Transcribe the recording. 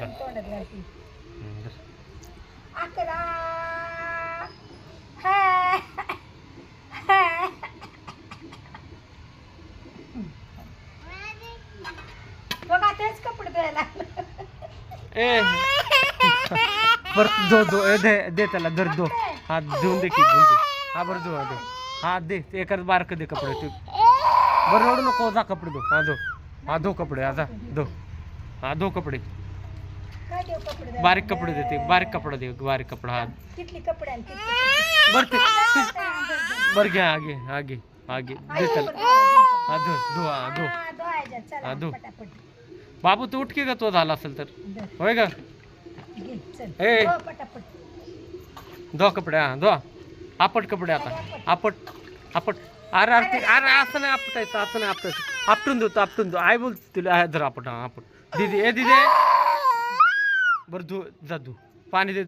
का तोंडात घालते. धर. 11 हा. हा. बघा तेच कपडे धुवायला लागले. ए परत धो दे त्याला धर धो हात धुवून दे की धुवून दे हा बरं धुवा दे हा दे एकाच बारकं दे कपडे ते बरं रडू नको जा कपडे धो हा धो कपडे हा जा धो कपडे काय देऊ कपडे धुवायला? बारीक कपडे देते बारीक कपडा दे बारीक कपडा हा तिथली कपडे आणि तिथली कपडे. बरं ते बरं घ्या आगे दे त्याला हा धो हा, धुवायच्या. चला, हा, धु. पटापट. बाबू तू उठ की ग तो झाला असेल तर धर. होय का घे, चल. ए. धुवा पटापट. धो कपडे हा धो आपट कपडे आता आपट अरे असं नाही आपटायचं आपटून दो आई बोलते तुला धर आपट हा आपट दीदी दीदी बरं धु जा धु पाणी दे